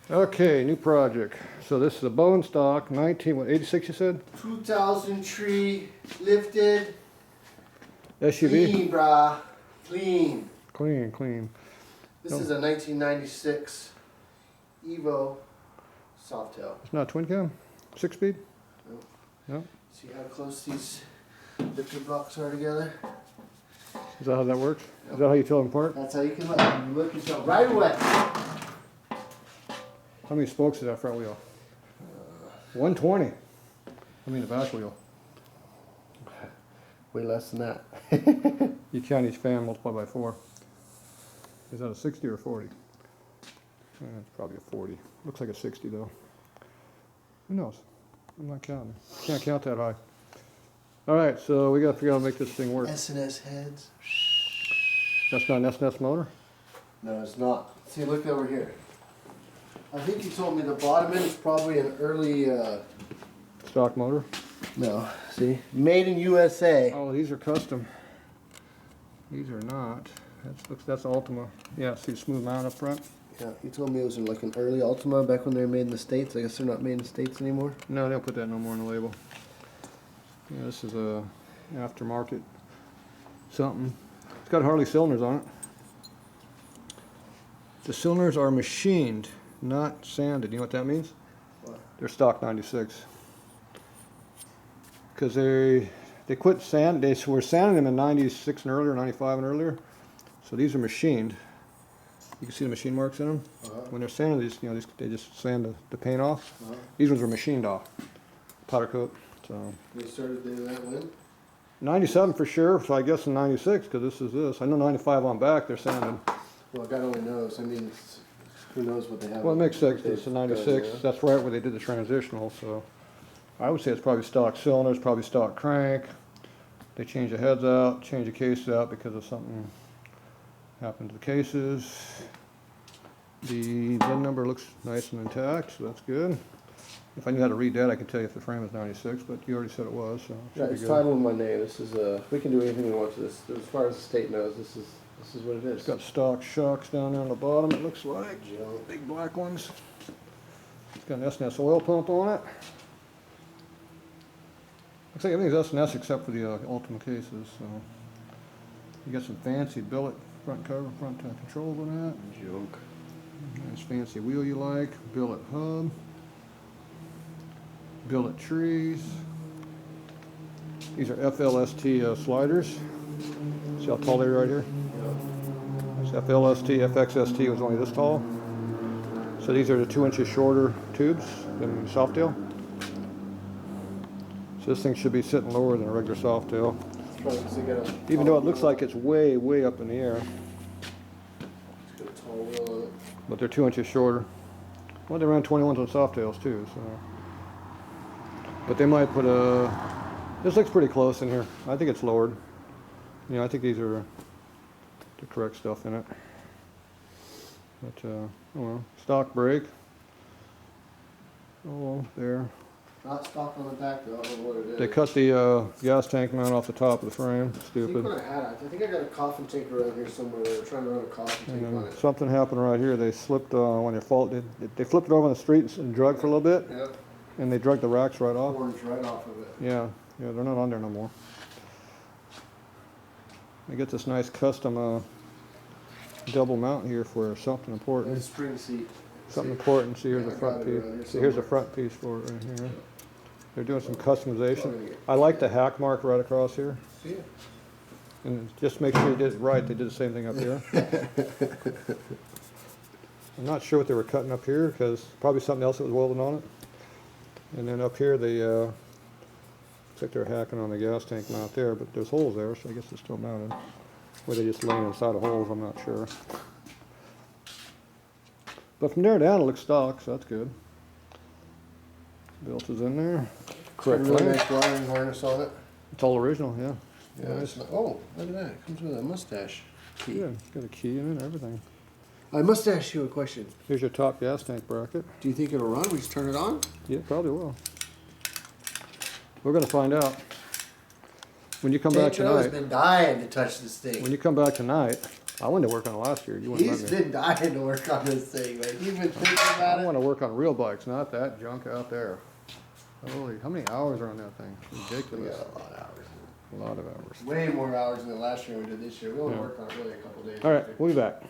Okay, new project. So this is a bone stock, 86 you said? 2000 tree lifted. SUV? Clean, brah. Clean. Clean. This is a 1996 Evo softail. It's not twin cam? 6-speed? Nope. No? See how close these lifter blocks are together? Is that how that works? Yep. Is that how you tell them apart? That's how you can look. You look yourself right away. How many spokes is that front wheel? 120. I mean the back wheel. Way less than that. You count each fan, multiply by 4. Is that a 60 or a 40? It's probably a 40. Looks like a 60 though. Who knows? I'm not counting. Can't count that high. Alright, so we gotta figure out how to make this thing work. S&S heads. That's not an S&S motor? No, it's not. See, look over here. I think you told me the bottom end is probably an early, Stock motor? no, see? Made in USA. Oh, these are custom. These are not. That's Ultima. Yeah, see the smooth mount up front? Yeah, you told me it was like an early Ultima back when they were made in the States. I guess they're not made in the States anymore. No, they don't put that no more on the label. Yeah, this is a aftermarket something. It's got Harley cylinders on it. The cylinders are machined, not sanded. You know what that means? What? They're stock 96. Because they quit sand. They were sanding them in 96 and earlier, 95 and earlier. So these are machined. You can see the machine marks in them. When they're sanding these, they just sand the paint off. These ones were machined off, powder coat. So They started doing that when? 97 for sure. So I guess in 96, because this is this. I know 95 on back. They're sanding. Well, God only knows. I mean, who knows what they have. Well, it makes sense. It's a Done, 96. yeah. That's right where they did the transitional. So I would say it's probably stock cylinders, probably stock crank. They changed the heads out, changed the cases out because of something happened to the cases. The VIN number looks nice and intact, so that's good. If I knew how to read that, I could tell you if the frame is 96, but you already said it was, so it Yeah, should be it's good. titled in my name. This is we can do anything we want to this. As far as the state knows, this is what it is. It's got stock shocks down there on the bottom, it looks like. Junk. Big black ones. It's got an S&S oil pump on it. Looks like everything's S&S except for the Ultima cases, so. You got some fancy billet front cover, front controls on that. Junk. Nice fancy wheel you like. Billet hub. Billet trees. These are FLST sliders. See how tall they are right here? This FLST, FXST was only this tall. So these are the 2 inches shorter tubes than softail. So this thing should be sitting lower than a regular softail. Probably 'cause they got a Even though it looks like it's way up in the air. It's got a tall wheel on it. But they're 2 inches shorter. Well, they ran 21s on softails too, so. But they might put a, this looks pretty close in here. I think it's lowered. You know, I think these are the correct stuff in it. But, oh well, stock brake. Oh, there. Not stock on the back though. I don't know what it is. They cut the gas tank mount off the top of the frame. I think Stupid. what I had, I think I got a coffin tank around here somewhere. They were trying to run a coffin And tank on then it. something happened right here. They slipped when they flipped it over on the street and drug for a little bit, Yep. and they drug the racks right off. Orange right off of it. Yeah, they're not on there no more. They get this nice custom double mount here for something And important. a spring seat. Something important. See, here's Yeah, the I front got it around here piece. See, here's the somewhere. front piece for it right here. They're doing some customization. I like the hack mark right across here. See it? And just make sure you did it right. They did the same thing up here. I'm not sure what they were cutting up here because probably something else that was welded on it. And then up here they looks like they're hacking on the gas tank mount there, but there's holes there, so I guess it's still mounted. Or they just laying inside of holes, I'm not sure. But from there down it looks stock, so that's good. Built is in there. Correct Really length. nice wiring harness on it. It's all original, yeah. Yeah. Nice. Oh, look at that. It comes with a mustache key. Yeah, it's got a key in it and everything. I must ask you a question. Here's your top gas tank bracket. Do you think it'll run? We just turn it on? Yeah, probably will. We're gonna find out. When you come back Joe's tonight, been dying to touch this thing. when you come back tonight, I wanted to work on it last year. You wouldn't He's let me. been dying to work on this thing, man. He's been thinking about I it. want to work on real bikes, not that junk out there. Holy, how many hours are on that thing? We Ridiculous. got a lot of hours. A lot of hours. Way more hours than the last year we did this year. We only Yeah. worked on it really a couple days. All right, we'll be back.